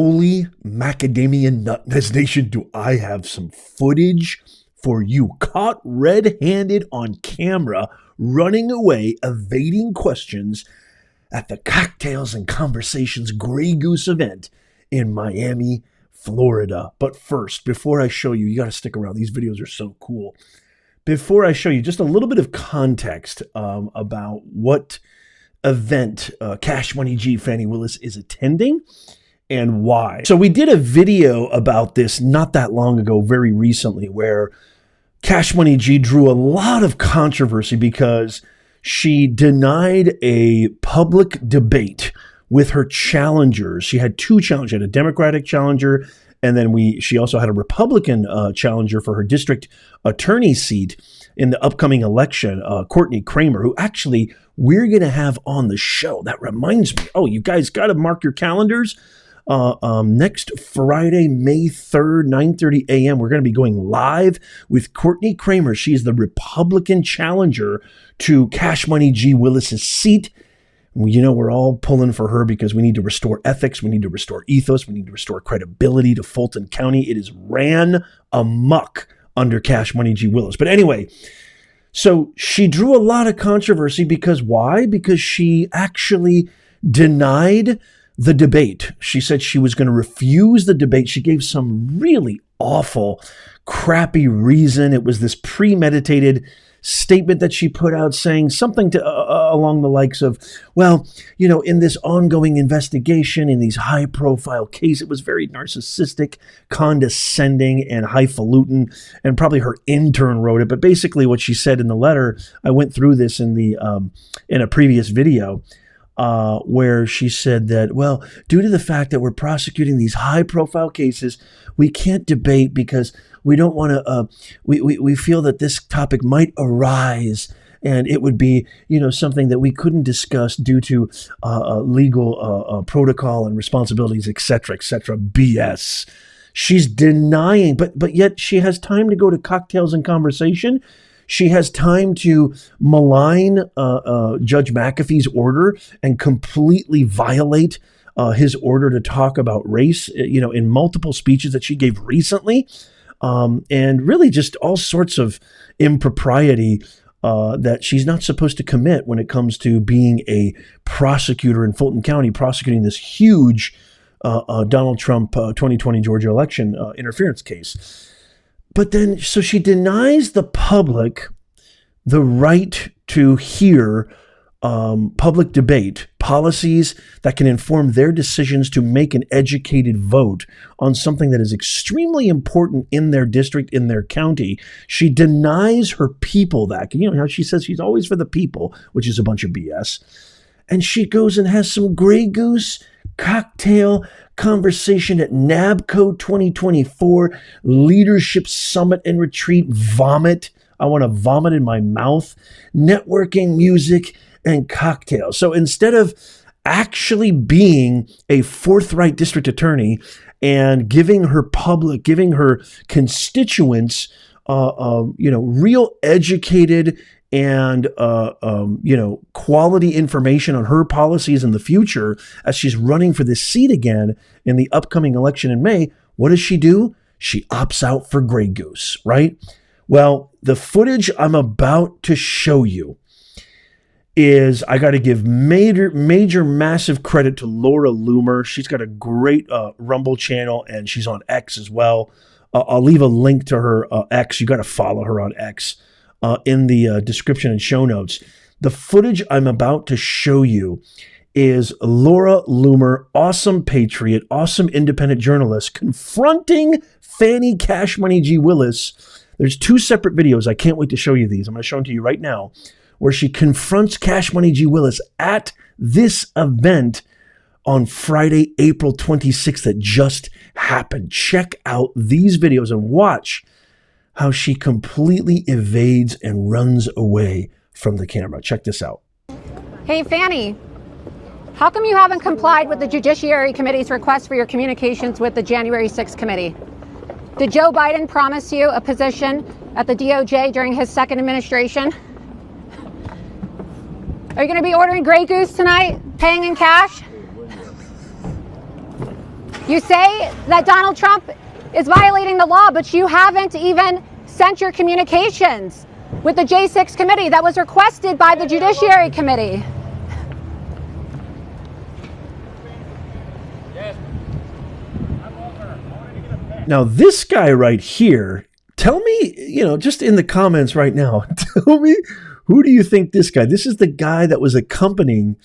Holy macadamia nutness nation, do I have some footage for you. Caught red-handed on camera, running away, evading questions at the Cocktails and Conversations Grey Goose event in Miami, Florida. But first, before I show you, you got to stick around. These videos are so cool. Before I show you, just a little bit of context about what event Cash Money G Fani Willis is attending and why. So we did a video about this not that long ago, very recently, where Cash Money G drew a lot of controversy because she denied a public debate with her challengers. She had two challengers. She had a Democratic challenger, and then she also had a Republican challenger for her district attorney seat in the upcoming election, Courtney Kramer, who actually we're going to have on the show. That reminds me. Oh, you guys got to mark your calendars. Next Friday, May 3rd, 9:30 a.m., we're going to be going live with Courtney Kramer. She is the Republican challenger to Cash Money G Willis's seat. You know, we're all pulling for her because we need to restore ethics. We need to restore ethos. We need to restore credibility to Fulton County. It is ran amok under Cash Money G Willis. But anyway, so she drew a lot of controversy because why? Because she actually denied the debate. She said she was going to refuse the debate. She gave some really awful, crappy reason. It was this premeditated statement that she put out saying something along the likes of, well, you know, in this ongoing investigation, in these high-profile cases, it was very narcissistic, condescending, and highfalutin, and probably her intern wrote it. But basically what she said in the letter, I went through this in a previous video, where she said that, well, due to the fact that we're prosecuting these high-profile cases, we can't debate because we don't want to, we feel that this topic might arise and it would be, you know, something that we couldn't discuss due to legal protocol and responsibilities, et cetera, BS. She's denying, but yet she has time to go to Cocktails and Conversation. She has time to malign Judge McAfee's order and completely violate his order to talk about race, you know, in multiple speeches that she gave recently, and really just all sorts of impropriety that she's not supposed to commit when it comes to being a prosecutor in Fulton County, prosecuting this huge Donald Trump 2020 Georgia election interference case. But then, so she denies the public the right to hear public debate, policies that can inform their decisions to make an educated vote on something that is extremely important in their district, in their county. She denies her people that. You know how she says she's always for the people, which is a bunch of BS. And she goes and has some Grey Goose cocktail conversation at NABCO 2024 Leadership Summit and Retreat. Vomit. I want to vomit in my mouth. Networking, music, and cocktails. So instead of actually being a forthright district attorney and giving her public, giving her constituents, real educated and quality information on her policies in the future as she's running for this seat again in the upcoming election in May, what does she do? She opts out for Grey Goose, right? Well, the footage I'm about to show you is, I got to give major, massive credit to Laura Loomer. She's got a great Rumble channel, and she's on X as well. I'll leave a link to her X. You got to follow her on X. In the description and show notes. The footage I'm about to show you is Laura Loomer, awesome patriot, awesome independent journalist, confronting Fani Cash Money G Willis. There's two separate videos. I can't wait to show you these. I'm going to show them to you right now, where she confronts Cash Money G Willis at this event on Friday, April 26th that just happened. Check out these videos and watch how she completely evades and runs away from the camera. Check this out. Hey, Fani, how come you haven't complied with the Judiciary Committee's request for your communications with the January 6th committee? Did Joe Biden promise you a position at the DOJ during his second administration? Are you going to be ordering Grey Goose tonight, paying in cash? You say that Donald Trump is violating the law, but you haven't even sent your communications with the J6 committee that was requested by the Judiciary Committee. Now, this guy right here, tell me, just in the comments right now, tell me, who do you think this guy, this is the guy that was accompanying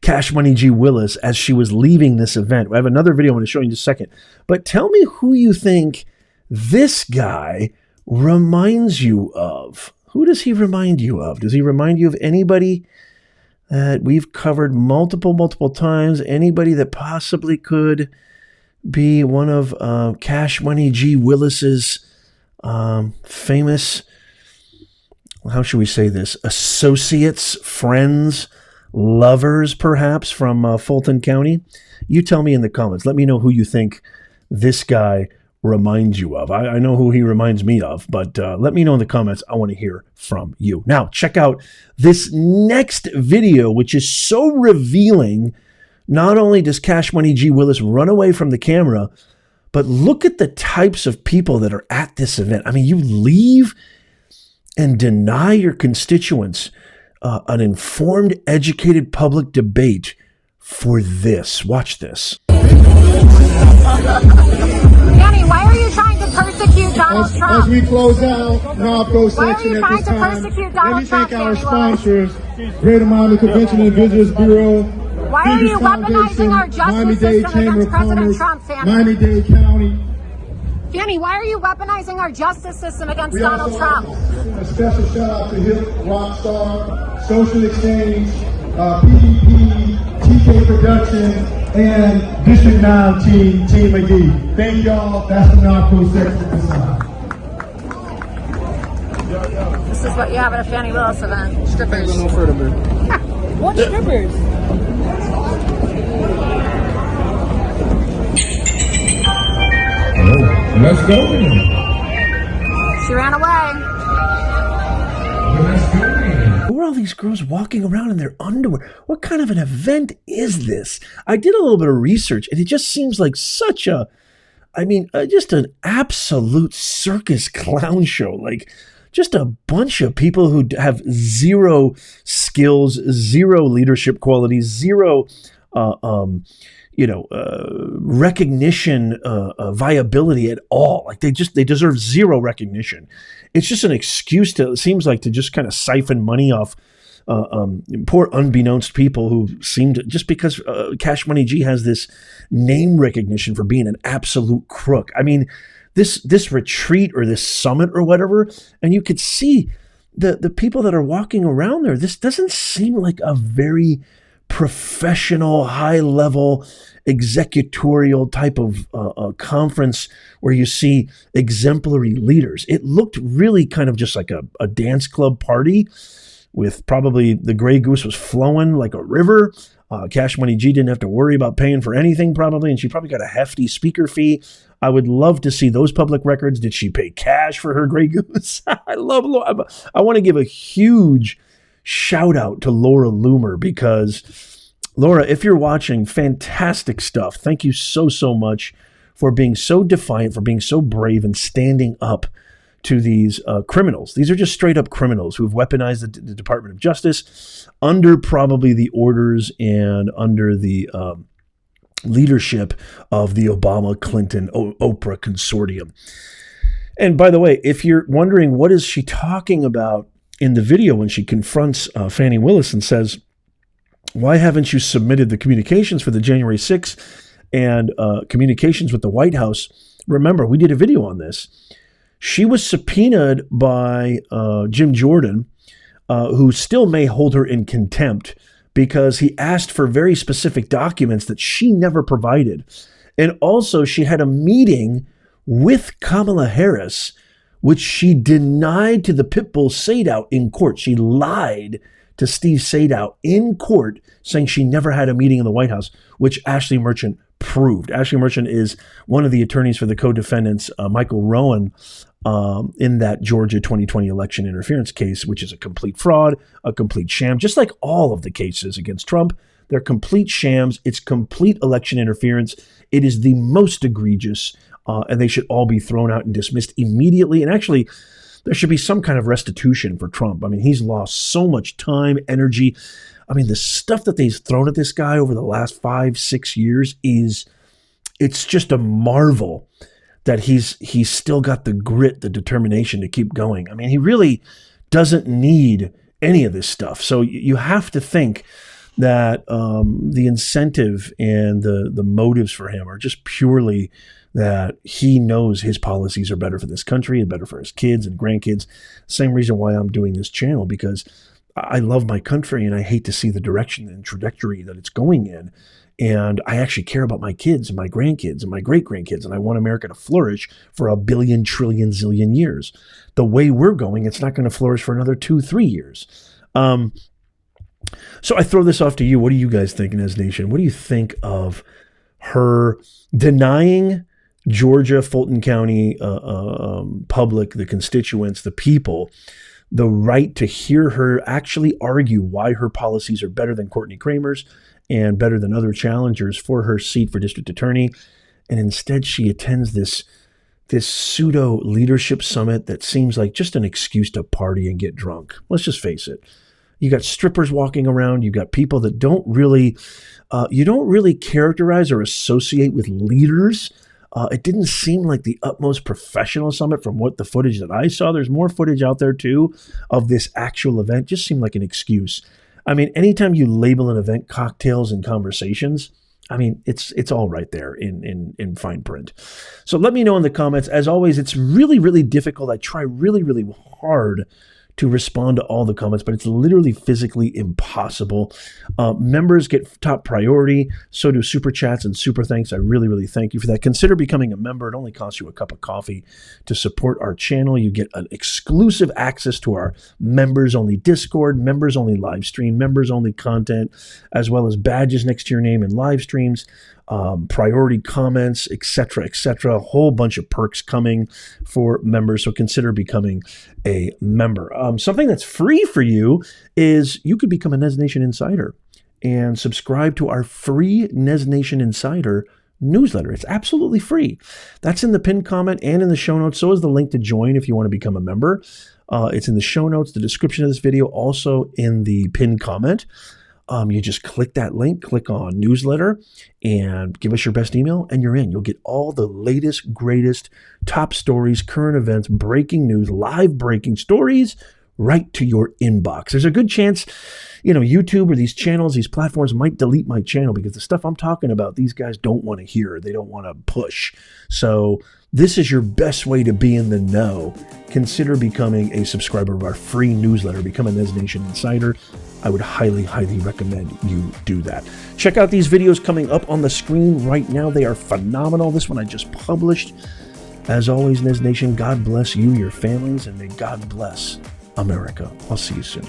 Cash Money G. Willis as she was leaving this event. I have another video I want to show you in just a second. But tell me who you think this guy reminds you of. Who does he remind you of? Does he remind you of anybody that we've covered multiple times? Anybody that possibly could be one of Cash Money G. Willis's famous, how should we say this, associates, friends, lovers, perhaps, from Fulton County? You tell me in the comments. Let me know who you think this guy reminds you of. I know who he reminds me of, but let me know in the comments. I want to hear from you. Now, check out this next video, which is so revealing. Not only does Cash Money G. Willis run away from the camera, but look at the types of people that are at this event. I mean, you leave and deny your constituents an informed, educated public debate for this. Watch this. Danny, why are you trying to persecute Donald Trump? As we close out non-pro section at this trying to time, persecute let Donald me thank Trump, our Fani sponsors, Greater Miami Convention and Visitors Bureau, Why are you weaponizing our justice Miami-Dade system Chamber against of President Commerce, Trump, Fani? Miami-Dade County. Fani, why are you weaponizing our justice system against We Donald also Trump? a special shout out to Hip Rockstar, Social Exchange, PDP, TK Production, and District 9 Team McGee. Thank y'all. That's the non-pro section at this time. This is what you have at a Fani Willis event. Strippers. No further, man. What strippers? Let's go. She ran away. Let's go. Who are all these girls walking around in their underwear? What kind of an event is this? I did a little bit of research, and it just seems like such a, just an absolute circus clown show. Like, just a bunch of people who have zero skills, zero leadership qualities, zero, recognition, viability at all. Like they deserve zero recognition. It's just an excuse it seems like to just kind of siphon money off poor unbeknownst people who seem to, just because Cash Money G has this name recognition for being an absolute crook. I mean, this retreat or this summit or whatever, and you could see the people that are walking around there. This doesn't seem like a very professional, high-level, executorial type of conference where you see exemplary leaders. It looked really kind of just like a dance club party with probably the Grey Goose was flowing like a river. Cash Money G didn't have to worry about paying for anything probably, and she probably got a hefty speaker fee. I would love to see those public records. Did she pay cash for her Grey Goose? I want to give a huge shout out to Laura Loomer, because Laura, if you're watching, fantastic stuff. Thank you so much for being so defiant, for being so brave and standing up to these criminals. These are just straight up criminals who've weaponized the Department of Justice under probably the orders and under the leadership of the Obama, Clinton, Oprah consortium. And by the way, if you're wondering what is she talking about in the video when she confronts Fani Willis and says, why haven't you submitted the communications for the January 6th and communications with the White House? Remember, we did a video on this. She was subpoenaed by Jim Jordan, who still may hold her in contempt because he asked for very specific documents that she never provided. And also, she had a meeting with Kamala Harris, which she denied to the Pitbull Sadow in court. She lied to Steve Sadow in court, saying she never had a meeting in the White House, which Ashley Merchant proved. Ashley Merchant is one of the attorneys for the co-defendants, Michael Rowan, in that Georgia 2020 election interference case, which is a complete fraud, a complete sham, just like all of the cases against Trump. They're complete shams. It's complete election interference. It is the most egregious, and they should all be thrown out and dismissed immediately. And actually, there should be some kind of restitution for Trump. I mean, he's lost so much time, energy. I mean, the stuff that they've thrown at this guy over the last 5-6 years it's just a marvel that he's still got the grit, the determination to keep going. I mean, he really doesn't need any of this stuff. So you have to think that the incentive and the motives for him are just purely that he knows his policies are better for this country and better for his kids and grandkids. Same reason why I'm doing this channel, because I love my country and I hate to see the direction and trajectory that it's going in. And I actually care about my kids and my grandkids and my great-grandkids, and I want America to flourish for 1 billion, trillion, zillion years. The way we're going, it's not going to flourish for another 2-3 years. So I throw this off to you. What do you guys think, Nez Nation? What do you think of her denying Georgia, Fulton County public, the constituents, the people, the right to hear her actually argue why her policies are better than Courtney Kramer's and better than other challengers for her seat for district attorney? And instead she attends this pseudo leadership summit that seems like just an excuse to party and get drunk. Let's just face it. You got strippers walking around. You got people that you don't really characterize or associate with leaders. It didn't seem like the utmost professional summit from what the footage that I saw. There's more footage out there too of this actual event. Just seemed like an excuse. I mean, anytime you label an event cocktails and conversations, I mean, it's all right there in fine print. So let me know in the comments. As always, it's really, really difficult. I try really, really hard to respond to all the comments, but it's literally physically impossible. Members get top priority. So do super chats and super thanks. I really, really thank you for that. Consider becoming a member. It only costs you a cup of coffee to support our channel. You get an exclusive access to our members-only Discord, members-only live stream, members-only content, as well as badges next to your name in live streams, priority comments, etc., etc. A whole bunch of perks coming for members. So consider becoming a member. Something that's free for you is you could become a Nez Nation Insider and subscribe to our free Nez Nation Insider newsletter. It's absolutely free. That's in the pinned comment and in the show notes. So is the link to join if you want to become a member. It's in the show notes, the description of this video, also in the pinned comment. You just click that link, click on newsletter, and give us your best email, and you're in. You'll get all the latest, greatest, top stories, current events, breaking news, live breaking stories right to your inbox. There's a good chance, YouTube or these channels, these platforms might delete my channel because the stuff I'm talking about, these guys don't want to hear. They don't want to push. So this is your best way to be in the know. Consider becoming a subscriber of our free newsletter. Become a Nez Nation Insider. I would highly, highly recommend you do that. Check out these videos coming up on the screen right now. They are phenomenal. This one I just published. As always, Nez Nation, God bless you, your families, and may God bless America. I'll see you soon.